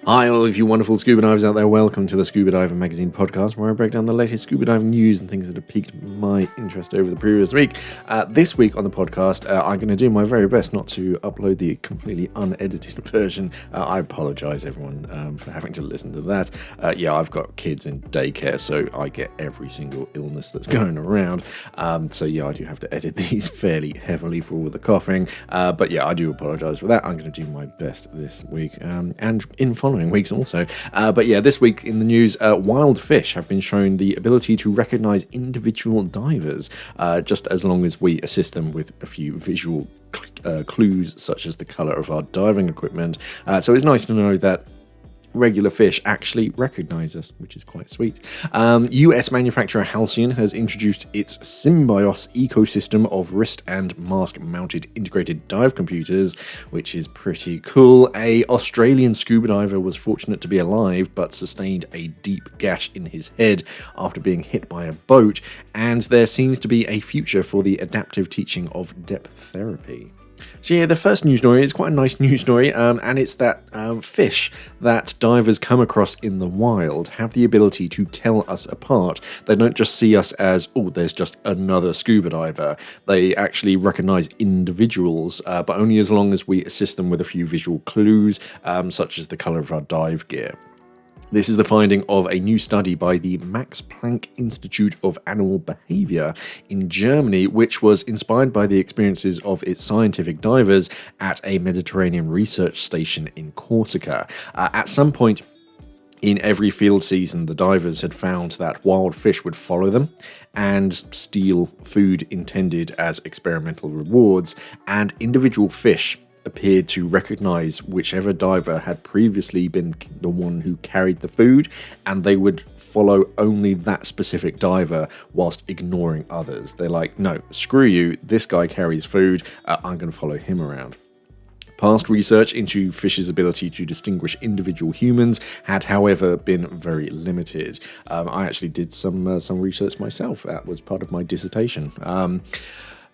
Hi, all of you wonderful scuba divers out there. Welcome to the Scuba Diver Magazine podcast, where I break down the latest scuba diving news and things that have piqued my interest over the previous week. This week on the podcast, I'm going to do my very best not to upload the completely unedited version. I apologise, everyone, for having to listen to that. I've got kids in daycare, so I get every single illness that's going around. I do have to edit these fairly heavily for all the coughing. I do apologise for that. I'm going to do my best this week and in following weeks also. This week in the news, wild fish have been shown the ability to recognise individual divers, just as long as we assist them with a few visual clues, such as the colour of our diving equipment. So it's nice to know that regular fish actually recognize us, which is quite sweet. US manufacturer Halcyon has introduced its Symbios ecosystem of wrist and mask mounted integrated dive computers, which is pretty cool. A Australian scuba diver was fortunate to be alive but sustained a deep gash in his head after being hit by a boat, and there seems to be a future for the adaptive teaching of depth therapy. So the first news story is quite a nice news story, and it's that fish that divers come across in the wild have the ability to tell us apart. They don't just see us as, oh, there's just another scuba diver. They actually recognise individuals, but only as long as we assist them with a few visual clues, such as the colour of our dive gear. This is the finding of a new study by the Max Planck Institute of Animal Behavior in Germany, which was inspired by the experiences of its scientific divers at a Mediterranean research station in Corsica. At some point in every field season, the divers had found that wild fish would follow them and steal food intended as experimental rewards, and individual fish appeared to recognize whichever diver had previously been the one who carried the food, and they would follow only that specific diver whilst ignoring others. They're like, no, screw you, this guy carries food, I'm going to follow him around. Past research into fish's ability to distinguish individual humans had, however, been very limited. I actually did some research myself. That was part of my dissertation.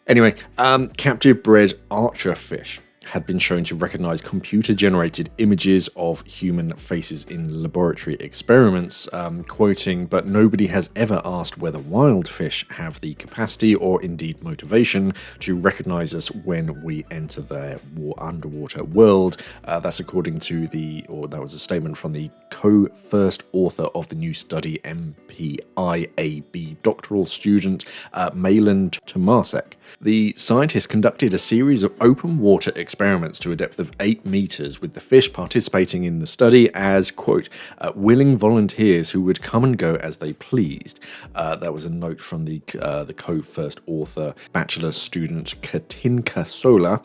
Captive-bred archer fish had been shown to recognize computer-generated images of human faces in laboratory experiments, quoting, "But nobody has ever asked whether wild fish have the capacity or indeed motivation to recognize us when we enter their underwater world." That's according to that was a statement from the co-first author of the new study, MPIAB doctoral student Malin Tomasek. The scientists conducted a series of open water experiments to a depth of 8 meters, with the fish participating in the study as, quote, willing volunteers who would come and go as they pleased. That was a note from the co-first author, bachelor student Katinka Sola.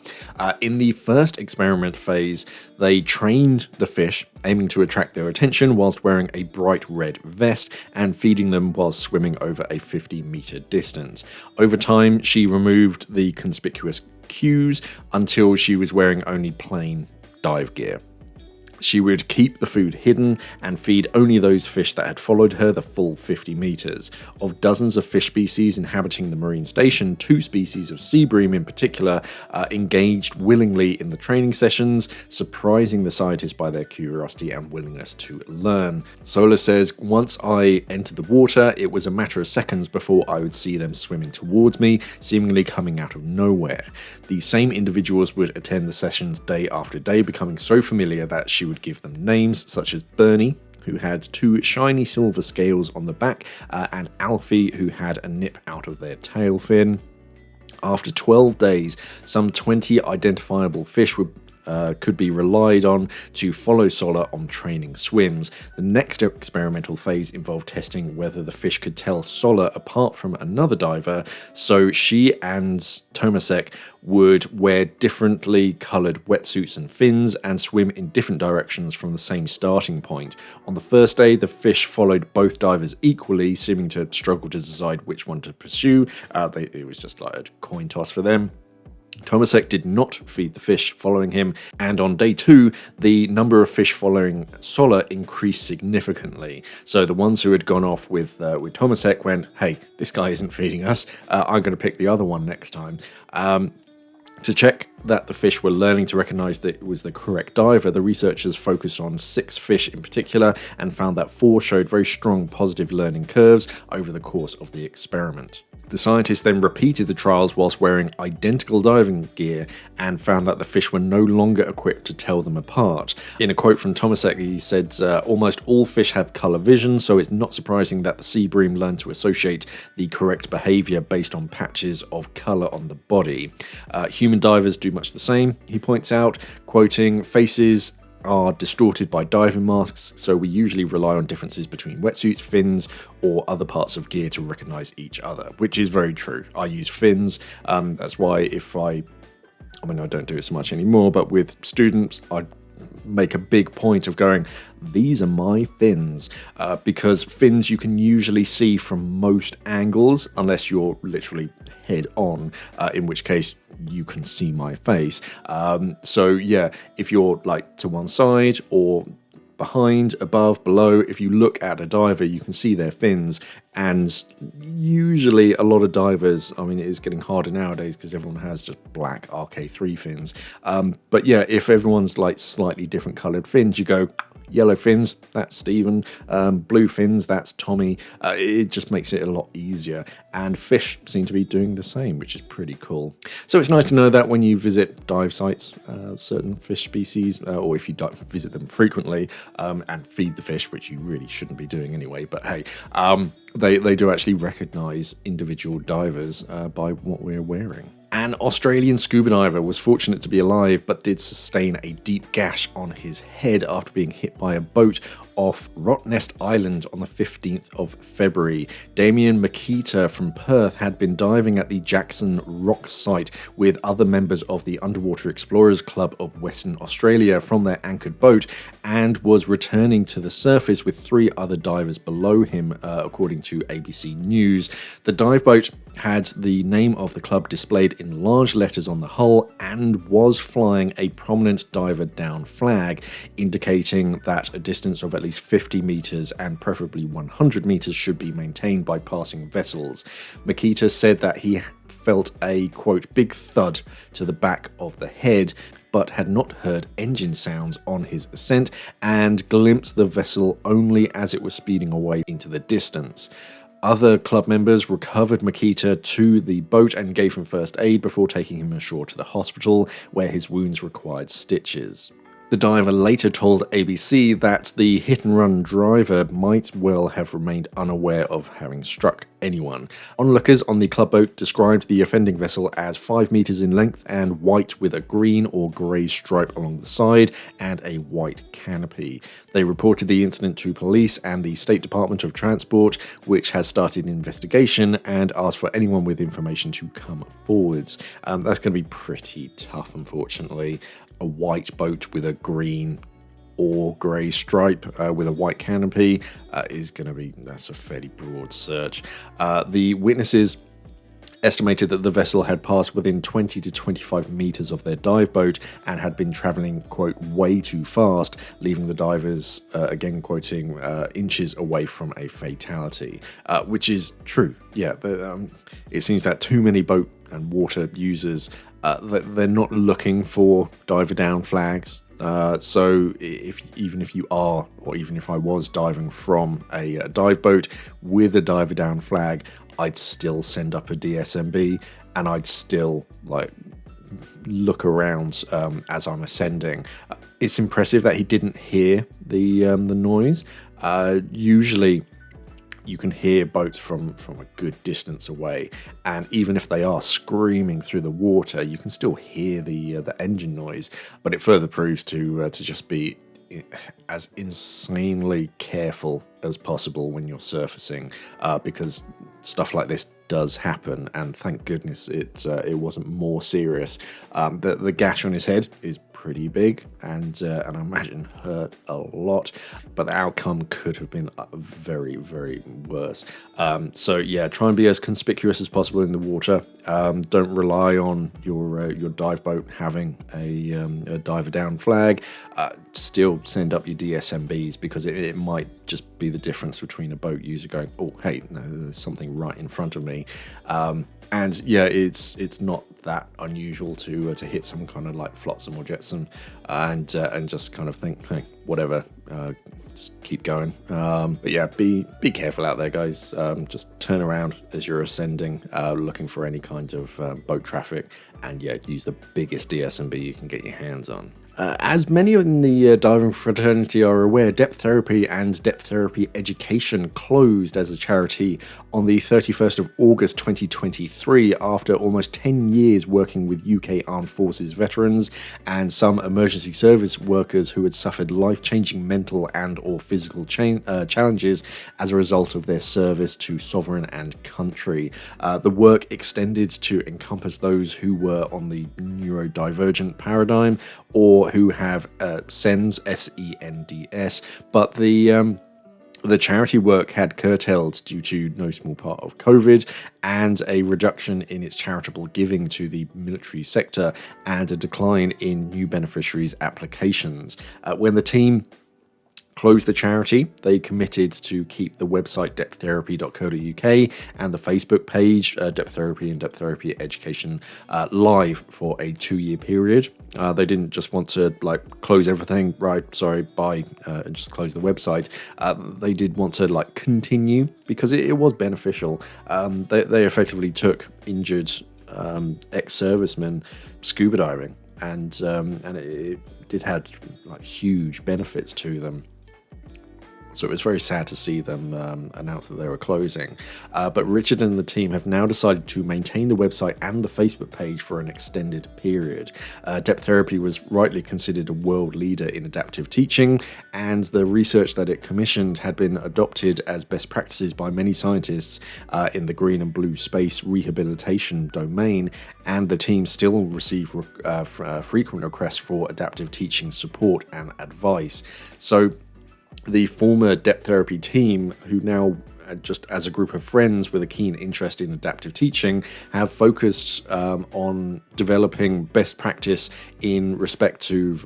In the first experiment phase, they trained the fish, aiming to attract their attention whilst wearing a bright red vest and feeding them whilst swimming over a 50-meter distance. Over time, she removed the conspicuous cues until she was wearing only plain dive gear. She would keep the food hidden and feed only those fish that had followed her the full 50 meters. Of dozens of fish species inhabiting the marine station, 2 species of sea bream in particular engaged willingly in the training sessions, surprising the scientists by their curiosity and willingness to learn. Sola says, "Once I entered the water, it was a matter of seconds before I would see them swimming towards me, seemingly coming out of nowhere. These same individuals would attend the sessions day after day, becoming so familiar that she would give them names such as Bernie, who had 2 shiny silver scales on the back, and Alfie, who had a nip out of their tail fin. After 12 days, some 20 identifiable fish could be relied on to follow Sola on training swims. The next experimental phase involved testing whether the fish could tell Sola apart from another diver, so she and Tomasek would wear differently coloured wetsuits and fins and swim in different directions from the same starting point. On the first day, the fish followed both divers equally, seeming to struggle to decide which one to pursue. It was just like a coin toss for them. Tomasek did not feed the fish following him, and on day 2, the number of fish following Sola increased significantly. So the ones who had gone off with Tomasek went, hey, this guy isn't feeding us, I'm going to pick the other one next time. To check that the fish were learning to recognize that it was the correct diver, the researchers focused on 6 fish in particular and found that 4 showed very strong positive learning curves over the course of the experiment. The scientists then repeated the trials whilst wearing identical diving gear and found that the fish were no longer equipped to tell them apart. In a quote from Tomasek, he said, almost all fish have colour vision, so it's not surprising that the sea bream learned to associate the correct behaviour based on patches of colour on the body. Human divers do much the same, he points out, quoting, faces are distorted by diving masks, so we usually rely on differences between wetsuits, fins, or other parts of gear to recognize each other, which is very true. I use fins. That's why I don't do it so much anymore, but with students, I make a big point of going, these are my fins, because fins you can usually see from most angles, unless you're literally head on, in which case you can see my face. So yeah, if you're like to one side or behind, above, below, if you look at a diver, you can see their fins. And usually a lot of divers, I mean, it is getting harder nowadays because everyone has just black RK3 fins. But yeah, if everyone's like slightly different colored fins, you go, yellow fins, that's Stephen. Blue fins, that's Tommy. It just makes it a lot easier. And fish seem to be doing the same, which is pretty cool. So it's nice to know that when you visit dive sites, certain fish species, or if you visit them frequently and feed the fish, which you really shouldn't be doing anyway, but hey, they do actually recognize individual divers by what we're wearing. An Australian scuba diver was fortunate to be alive, but did sustain a deep gash on his head after being hit by a boat off Rottnest Island on the 15th of February. Damien Makita from Perth had been diving at the Jackson Rock site with other members of the Underwater Explorers Club of Western Australia from their anchored boat and was returning to the surface with 3 other divers below him, according to ABC News. The dive boat had the name of the club displayed in large letters on the hull and was flying a prominent diver down flag, indicating that a distance of at least 50 meters and preferably 100 meters should be maintained by passing vessels. Makita said that he felt a, quote, big thud to the back of the head, but had not heard engine sounds on his ascent and glimpsed the vessel only as it was speeding away into the distance. Other club members recovered Makita to the boat and gave him first aid before taking him ashore to the hospital, where his wounds required stitches. The diver later told ABC that the hit-and-run driver might well have remained unaware of having struck anyone. Onlookers on the club boat described the offending vessel as 5 meters in length and white with a green or grey stripe along the side and a white canopy. They reported the incident to police and the State Department of Transport, which has started an investigation and asked for anyone with information to come forwards. That's going to be pretty tough, unfortunately. A white boat with a green or grey stripe with a white canopy is going to be, that's a fairly broad search. The witnesses estimated that the vessel had passed within 20 to 25 meters of their dive boat and had been traveling, quote, way too fast, leaving the divers, again quoting, inches away from a fatality, which is true. Yeah, it seems that too many boat and water users, they're not looking for diver down flags. So even if you are, or even if I was diving from a dive boat with a diver down flag, I'd still send up a DSMB and I'd still like look around as I'm ascending. It's impressive that he didn't hear the noise. Usually you can hear boats from a good distance away, and even if they are screaming through the water, you can still hear the engine noise. But it further proves to just be as insanely careful as possible when you're surfacing, because stuff like this does happen, and thank goodness it wasn't more serious. The gash on his head is pretty big, and I imagine hurt a lot, but the outcome could have been very, very worse. So yeah, try and be as conspicuous as possible in the water. Don't rely on your dive boat having a diver down flag. Still send up your DSMBs, because it might just be the difference between a boat user going, oh hey, no, there's something right in front of me, And yeah, it's not that unusual to hit some kind of like flotsam or jetsam, and just kind of think, hey, whatever, just keep going. But yeah, be careful out there, guys. Just turn around as you're ascending, looking for any kind of boat traffic, and yeah, use the biggest DSMB you can get your hands on. As many in the diving fraternity are aware, depth therapy and depth therapy education closed as a charity on the 31st of August 2023 after almost 10 years working with UK Armed Forces veterans and some emergency service workers who had suffered life-changing mental and or physical challenges as a result of their service to sovereign and country. The work extended to encompass those who were on the neurodivergent paradigm or who have SENS, SENDS, but the charity work had curtailed due to no small part of COVID and a reduction in its charitable giving to the military sector and a decline in new beneficiaries' applications. When the team closed the charity, they committed to keep the website depththerapy.co.uk and the Facebook page Depth Therapy and Depth Therapy Education live for a 2-year period. They didn't just want to like close everything, right? Sorry, bye, and just close the website. They did want to like continue because it was beneficial. They effectively took injured ex-servicemen scuba diving, and it did have like huge benefits to them. So it was very sad to see them announce that they were closing. But Richard and the team have now decided to maintain the website and the Facebook page for an extended period. Depth Therapy was rightly considered a world leader in adaptive teaching, and the research that it commissioned had been adopted as best practices by many scientists in the green and blue space rehabilitation domain, and the team still receive frequent requests for adaptive teaching support and advice. So the former Depth Therapy team, who now just as a group of friends with a keen interest in adaptive teaching, have focused on developing best practice in respect to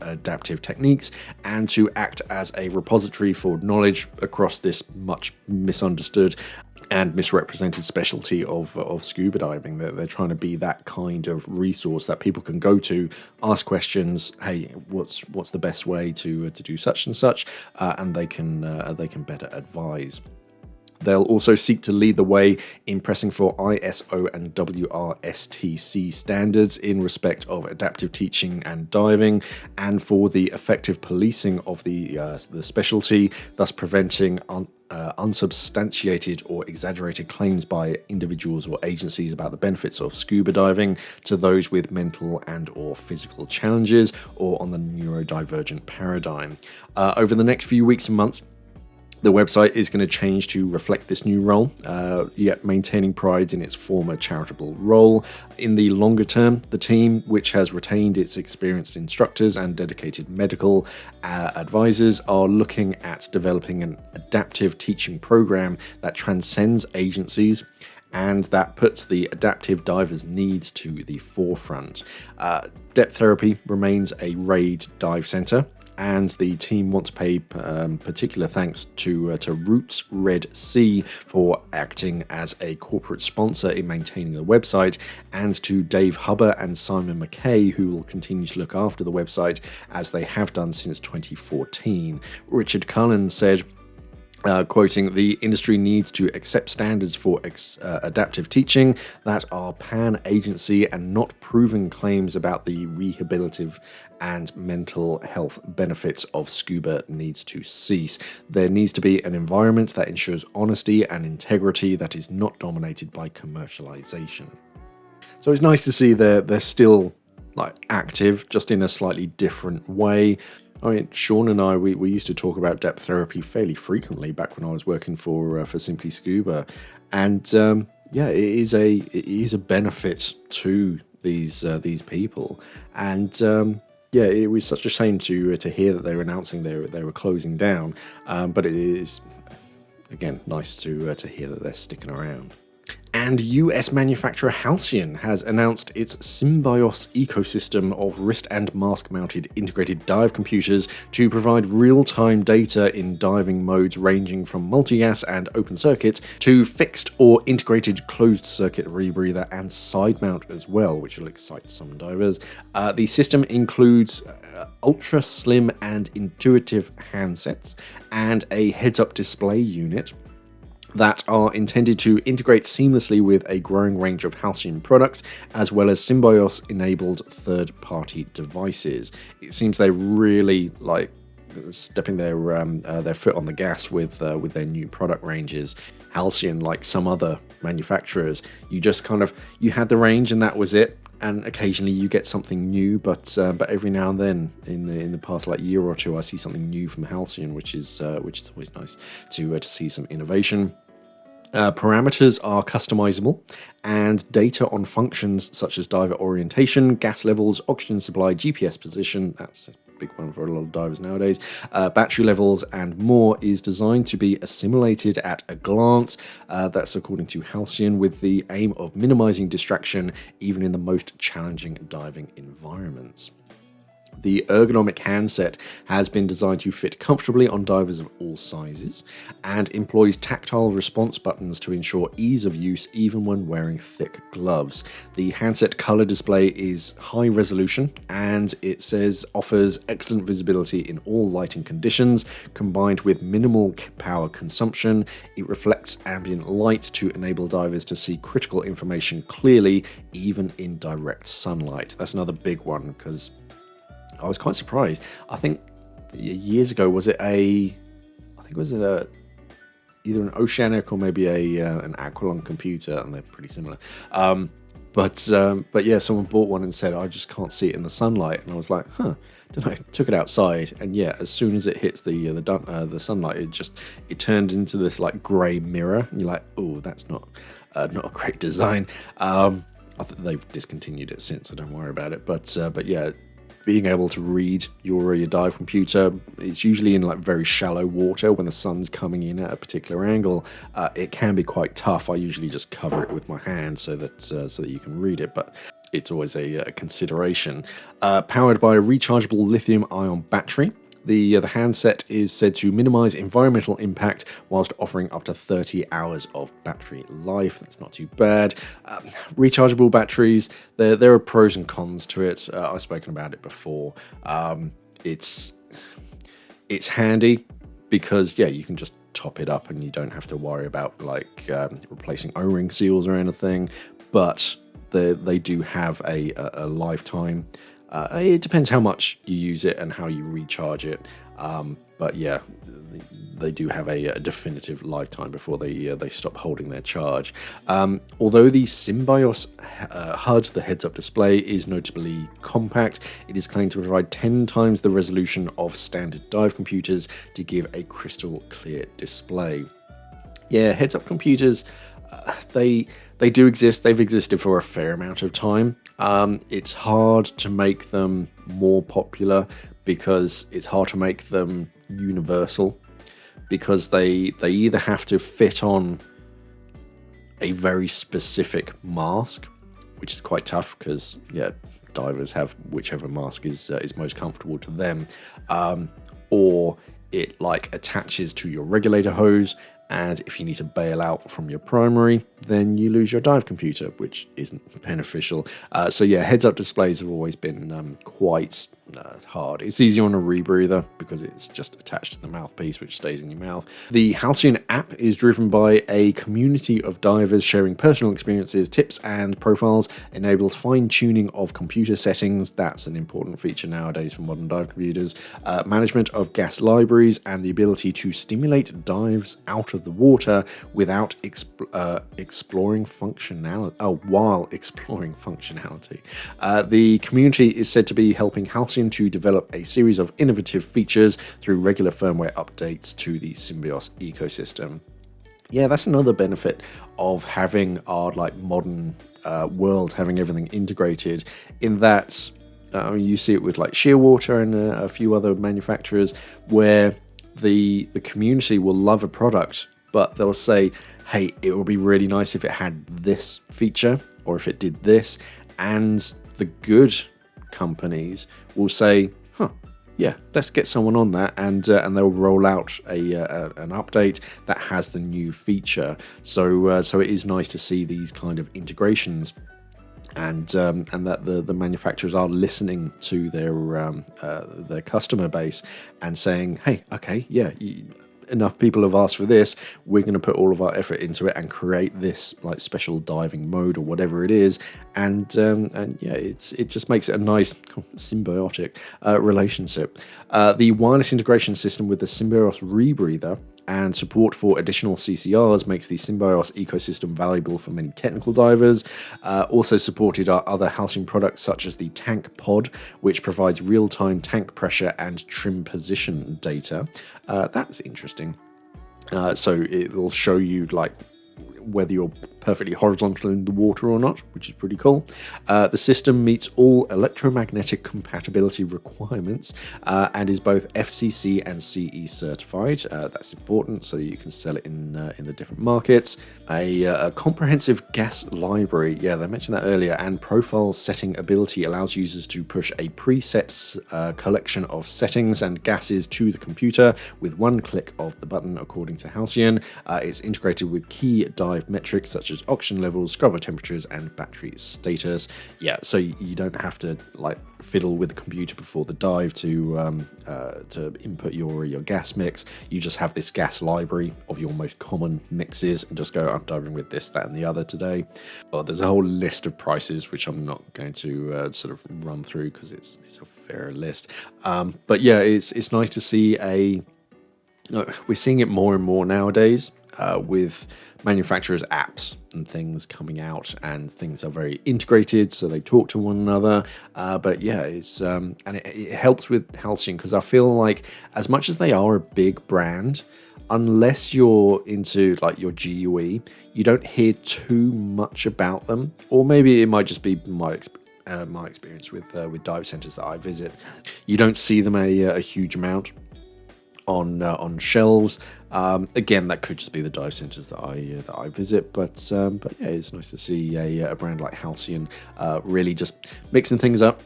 adaptive techniques and to act as a repository for knowledge across this much misunderstood and misrepresented specialty of scuba diving. They're trying to be that kind of resource that people can go to, ask questions. Hey, what's the best way to do such and such, and they can better advise. They'll also seek to lead the way in pressing for ISO and WRSTC standards in respect of adaptive teaching and diving, and for the effective policing of the specialty, thus preventing unsubstantiated or exaggerated claims by individuals or agencies about the benefits of scuba diving to those with mental and or physical challenges or on the neurodivergent paradigm. Over the next few weeks and months, the website is going to change to reflect this new role, yet maintaining pride in its former charitable role. In the longer term, the team, which has retained its experienced instructors and dedicated medical advisors, are looking at developing an adaptive teaching program that transcends agencies and that puts the adaptive diver's needs to the forefront. Depth Therapy remains a RAID dive centre, and the team want to pay particular thanks to Roots Red Sea for acting as a corporate sponsor in maintaining the website, and to Dave Hubber and Simon McKay, who will continue to look after the website as they have done since 2014. Richard Cullen said, quoting, "The industry needs to accept standards for adaptive teaching that are pan-agency and not proven claims about the rehabilitative and mental health benefits of scuba needs to cease. There needs to be an environment that ensures honesty and integrity that is not dominated by commercialization." So it's nice to see they're still like active, just in a slightly different way. I mean, Sean and I, we used to talk about depth therapy fairly frequently back when I was working for Simply Scuba, and yeah, it is a benefit to these people, and yeah, it was such a shame to hear that they were announcing they were closing down, but it is again nice to hear that they're sticking around. And US manufacturer Halcyon has announced its Symbios ecosystem of wrist and mask-mounted integrated dive computers to provide real-time data in diving modes ranging from multi-gas and open circuit to fixed or integrated closed-circuit rebreather and side mount as well, which will excite some divers. The system includes ultra-slim and intuitive handsets and a heads-up display unit that are intended to integrate seamlessly with a growing range of Halcyon products, as well as Symbios-enabled third-party devices. It seems they really like stepping their foot on the gas with their new product ranges. Halcyon, like some other manufacturers, you had the range and that was it. And occasionally you get something new, but every now and then in the past year or two, I see something new from Halcyon, which is always nice to see some innovation. Parameters are customizable, and data on functions such as diver orientation, gas levels, oxygen supply, GPS position, that's a big one for a lot of divers nowadays, battery levels, and more is designed to be assimilated at a glance. That's according to Halcyon, with the aim of minimizing distraction even in the most challenging diving environments. The ergonomic handset has been designed to fit comfortably on divers of all sizes and employs tactile response buttons to ensure ease of use even when wearing thick gloves. The handset color display is high resolution and it says offers excellent visibility in all lighting conditions. Combined with minimal power consumption, it reflects ambient light to enable divers to see critical information clearly even in direct sunlight. That's another big one because I was quite surprised. I think years ago, was it either an Oceanic or maybe an Aqualung computer, and they're pretty similar. But yeah, someone bought one and said, I just can't see it in the sunlight, and I was like, don't know. Took it outside, and yeah, as soon as it hits the sunlight, it turned into this like grey mirror, and you're like, oh, that's not a great design. I think they've discontinued it since, so don't worry about it. But yeah. Being able to read your dive computer, it's usually in like very shallow water when the sun's coming in at a particular angle. It can be quite tough. I usually just cover it with my hand so that you can read it, but it's always a consideration. Powered by a rechargeable lithium-ion battery, the handset is said to minimize environmental impact whilst offering up to 30 hours of battery life. That's not too bad. Rechargeable batteries, there are pros and cons to it. I've spoken about it before. It's handy because, yeah, you can just top it up and you don't have to worry about replacing O-ring seals or anything. But they do have a lifetime. It depends how much you use it and how you recharge it, but yeah, they do have a definitive lifetime before they stop holding their charge. Although the Symbios HUD, the heads-up display, is notably compact, it is claimed to provide 10 times the resolution of standard dive computers to give a crystal clear display. Yeah, heads-up computers, they do exist. They've existed for a fair amount of time. It's hard to make them more popular because it's hard to make them universal, because they either have to fit on a very specific mask, which is quite tough because, yeah, divers have whichever mask is most comfortable to them, or it attaches to your regulator hose, and if you need to bail out from your primary, then you lose your dive computer, which isn't beneficial. So yeah, heads-up displays have always been quite hard. It's easy on a rebreather because it's just attached to the mouthpiece, which stays in your mouth. The Halcyon app is driven by a community of divers sharing personal experiences, tips, and profiles, enables fine-tuning of computer settings. That's an important feature nowadays for modern dive computers. Management of gas libraries, and the ability to stimulate dives out of the water without exploring functionality. While exploring functionality. The community is said to be helping Halcyon to develop a series of innovative features through regular firmware updates to the Symbios ecosystem. Yeah, that's another benefit of having our modern world, having everything integrated, in that you see it with Shearwater and a few other manufacturers where the community will love a product, but they'll say, hey, it would be really nice if it had this feature, or if it did this. And the good companies will say, yeah, let's get someone on that, and they'll roll out an update that has the new feature. So it is nice to see these kind of integrations, and that the manufacturers are listening to their customer base and saying, hey, okay, yeah, enough people have asked for this, we're going to put all of our effort into it and create this like special diving mode or whatever it is, and yeah, it just makes it a nice symbiotic relationship. The wireless integration system with the Symbiote rebreather and support for additional CCRs makes the Symbiote ecosystem valuable for many technical divers. Also supported are other Halcyon products such as the Tank Pod, which provides real-time tank pressure and trim position data. That's interesting. So it will show you like whether you're perfectly horizontal in the water or not, which is pretty cool. The system meets all electromagnetic compatibility requirements and is both FCC and CE certified. That's important so that you can sell it in the different markets. A comprehensive gas library, yeah, they mentioned that earlier, and profile setting ability allows users to push a preset collection of settings and gases to the computer with one click of the button, according to Halcyon. It's integrated with key dive metrics such as oxygen levels, scrubber temperatures, and battery status. Yeah, so you don't have to like fiddle with the computer before the dive to input your gas mix. You just have this gas library of your most common mixes and just go, I'm diving with this, that, and the other today. Oh, there's a whole list of prices which I'm not going to sort of run through because it's a fair list. But yeah, it's nice to see we're seeing it more and more nowadays with manufacturers' apps and things coming out, and things are very integrated, so they talk to one another. But yeah, it's and it helps with Halcyon because I feel like as much as they are a big brand, unless you're into like your GUE, you don't hear too much about them. Or maybe it might just be my experience with dive centers that I visit. You don't see them a huge amount on shelves. Again, that could just be the dive centers that I visit, but yeah, it's nice to see a brand like Halcyon really just mixing things up.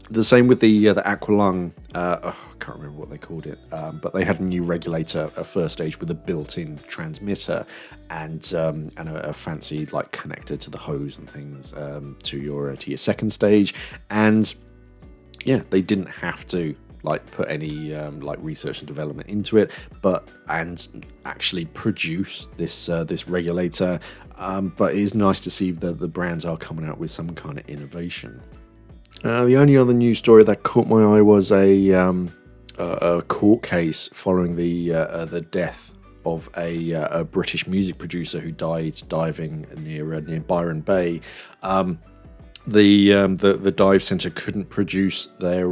The same with the Aqualung. I can't remember what they called it, but they had a new regulator, a first stage with a built-in transmitter and a fancy like connector to the hose and things to your second stage. And yeah, they didn't have to like put any like research and development into it, and actually produce this regulator. But it is nice to see that the brands are coming out with some kind of innovation. The only other news story that caught my eye was a court case following the death of a British music producer who died diving near Byron Bay. The dive centre couldn't produce their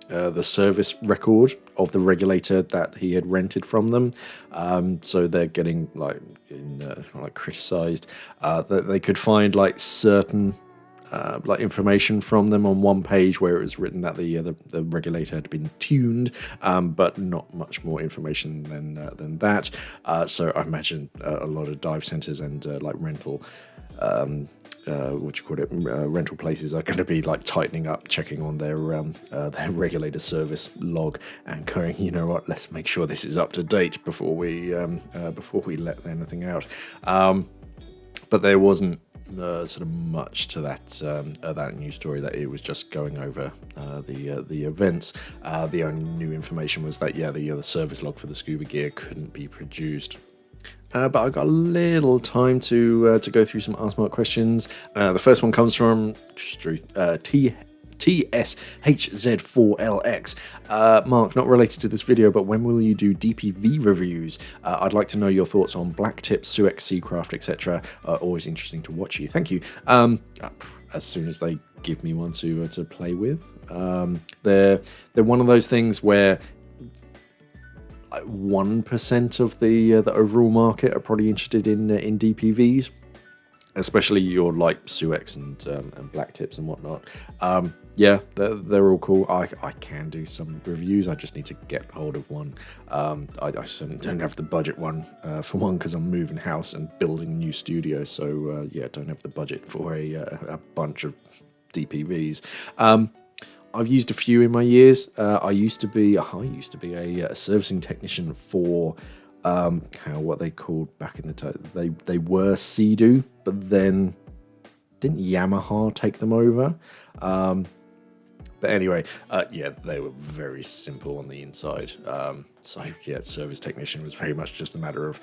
the service record of the regulator that he had rented from them, so they're getting like criticised that they could find like certain like information from them on one page where it was written that the regulator had been tuned, but not much more information than that. So I imagine a lot of dive centres and like rental rental places are going to be like tightening up, checking on their regulator service log and going, you know what, let's make sure this is up to date before we let anything out. But there wasn't sort of much to that news story. That it was just going over the events. The only new information was that the service log for the scuba gear couldn't be produced. But I've got a little time to go through some Ask Mark questions. The first one comes from TSHZ4LX. Mark, not related to this video, but when will you do DPV reviews? I'd like to know your thoughts on black tip, Suex, Seacraft, etc. Always interesting to watch you. Thank you. As soon as they give me one to play with. They're one of those things where 1% of the overall market are probably interested in DPVs, especially your like Suex and black tips and whatnot. Yeah, they're all cool. I can do some reviews. I just need to get hold of one. I certainly don't have the budget one for one because I'm moving house and building a new studio. So yeah, don't have the budget for a bunch of DPVs. I've used a few in my years. I used to be a servicing technician for what they called back in the time. They were Sea-Doo, but then didn't Yamaha take them over? But anyway, yeah, they were very simple on the inside. So yeah, service technician was very much just a matter of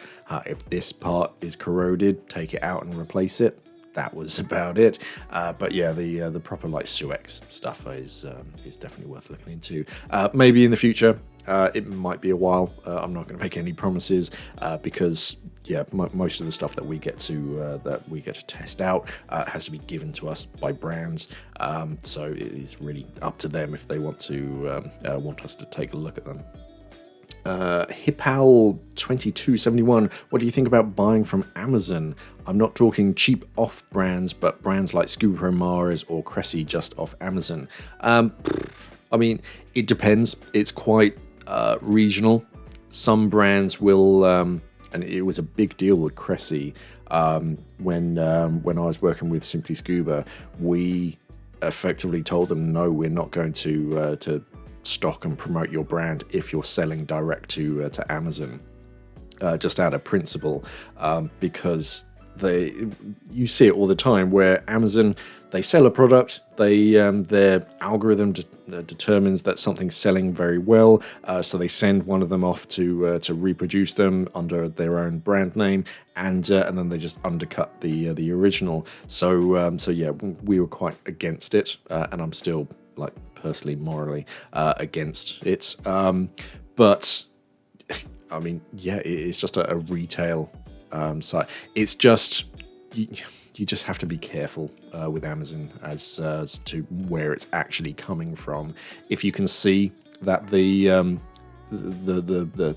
if this part is corroded, take it out and replace it. That was about it. But yeah, the proper like Suex stuff is definitely worth looking into. Maybe in the future. It might be a while. I'm not going to make any promises because yeah, most of the stuff that we get to test out has to be given to us by brands. So it is really up to them if they want us to take a look at them. Hipal 2271, what do you think about buying from Amazon? I'm not talking cheap off brands, but brands like Scuba Pro Mars or Cressy just off Amazon. I mean, it depends. It's quite regional. Some brands will, and it was a big deal with Cressy when I was working with Simply Scuba. We effectively told them, no, we're not going to stock and promote your brand if you're selling direct to Amazon, just out of principle, because you see it all the time where Amazon, they sell a product, their algorithm determines that something's selling very well, so they send one of them off to reproduce them under their own brand name, and then they just undercut the original. So yeah, we were quite against it, and I'm still like personally morally against it. But I mean, yeah, it's just a retail site. It's just you just have to be careful with Amazon as to where it's actually coming from. If you can see that the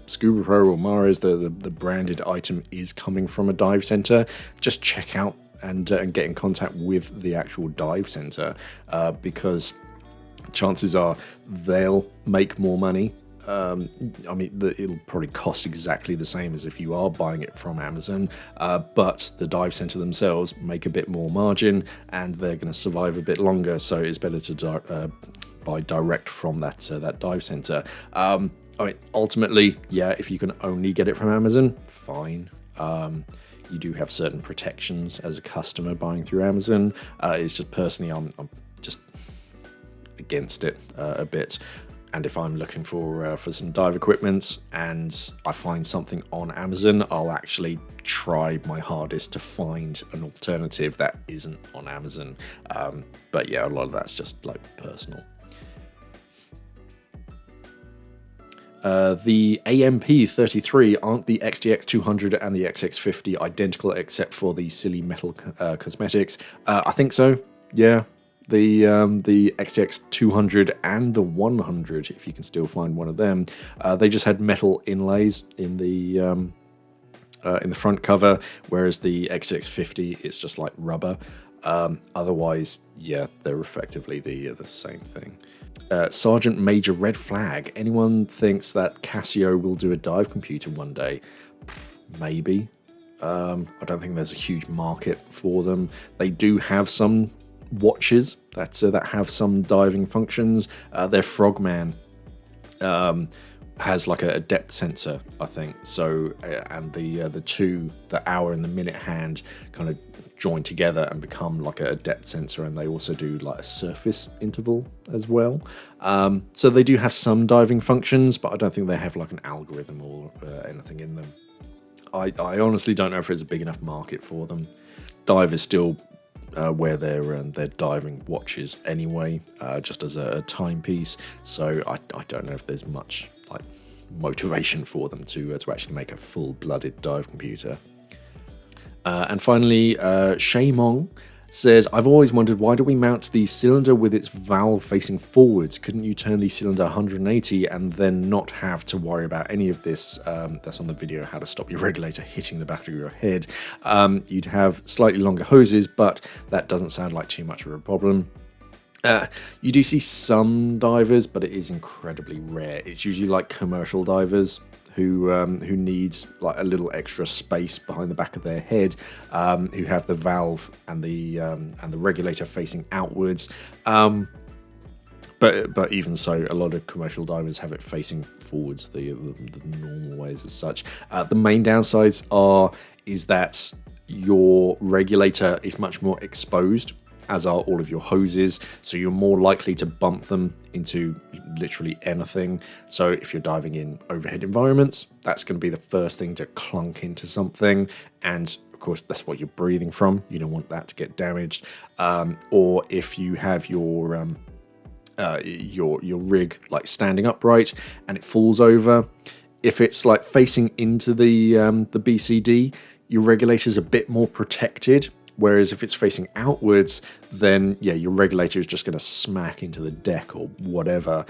Scuba Pro or Mars, the branded item is coming from a dive center, just check out and get in contact with the actual dive center, because chances are they'll make more money. I mean, it'll probably cost exactly the same as if you are buying it from Amazon, but the dive center themselves make a bit more margin and they're going to survive a bit longer, so it's better to buy direct from that dive center. I mean, ultimately, yeah, if you can only get it from Amazon, fine. You do have certain protections as a customer buying through Amazon. It's just personally, I'm just against it a bit. And if I'm looking for some dive equipment and I find something on Amazon, I'll actually try my hardest to find an alternative that isn't on Amazon. But yeah, a lot of that's just like personal. The AMP33, aren't the XTX 200 and the XX50 identical except for the silly metal cosmetics? I think so, yeah. The XTX 200 and the 100, if you can still find one of them, they just had metal inlays in the front cover, whereas the XTX 50 is just like rubber. Otherwise, yeah, they're effectively the same thing. Sergeant Major Red Flag. Anyone thinks that Casio will do a dive computer one day? Maybe. I don't think there's a huge market for them. They do have some watches that have some diving functions. Their Frogman has like a depth sensor, I think. So and the hour and the minute hand kind of join together and become like a depth sensor, and they also do like a surface interval as well. So they do have some diving functions, but I don't think they have like an algorithm or anything in them. I honestly don't know if there's a big enough market for them. Dive is still wear their diving watches anyway, just as a timepiece. So I don't know if there's much like motivation for them to actually make a full-blooded dive computer. And finally, Shaymong says, I've always wondered, why do we mount the cylinder with its valve facing forwards? Couldn't you turn the cylinder 180 and then not have to worry about any of this? That's on the video, how to stop your regulator hitting the back of your head. You'd have slightly longer hoses, but that doesn't sound like too much of a problem. You do see some divers, but it is incredibly rare. It's usually like commercial divers who needs like a little extra space behind the back of their head, who have the valve and the regulator facing outwards. But even so, a lot of commercial divers have it facing forwards, the normal ways as such. The main downsides is that your regulator is much more exposed, as are all of your hoses, so you're more likely to bump them into literally anything. So if you're diving in overhead environments, that's going to be the first thing to clunk into something, and of course that's what you're breathing from. You don't want that to get damaged. Or if you have your rig like standing upright and it falls over, if it's like facing into the BCD, your regulator's a bit more protected. Whereas if it's facing outwards, then yeah, your regulator is just going to smack into the deck or whatever.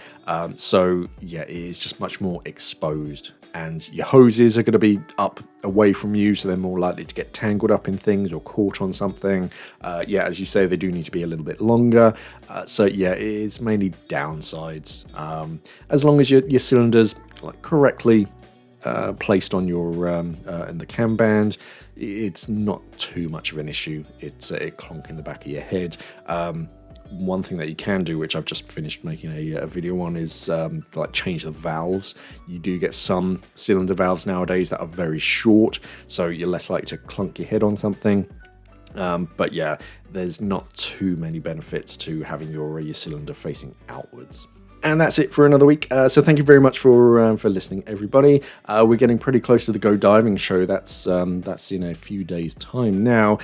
So yeah, it is just much more exposed, and your hoses are going to be up away from you, so they're more likely to get tangled up in things or caught on something. Yeah, as you say, they do need to be a little bit longer. So yeah, it is mainly downsides. As long as your cylinders like correctly placed on your in the cam band, it's not too much of an issue. It's a clonk in the back of your head. One thing that you can do, which I've just finished making a video on, is like change the valves. You do get some cylinder valves nowadays that are very short, so you're less likely to clunk your head on something. But yeah, there's not too many benefits to having your cylinder facing outwards. And that's it for another week. So thank you very much for listening, everybody. We're getting pretty close to the Go Diving show. That's in a few days' time now.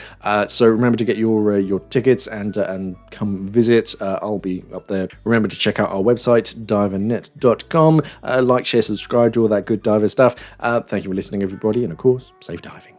So remember to get your tickets and come visit. I'll be up there. Remember to check out our website, divernet.com. Like, share, subscribe to all that good diver stuff. Thank you for listening, everybody, and of course, safe diving.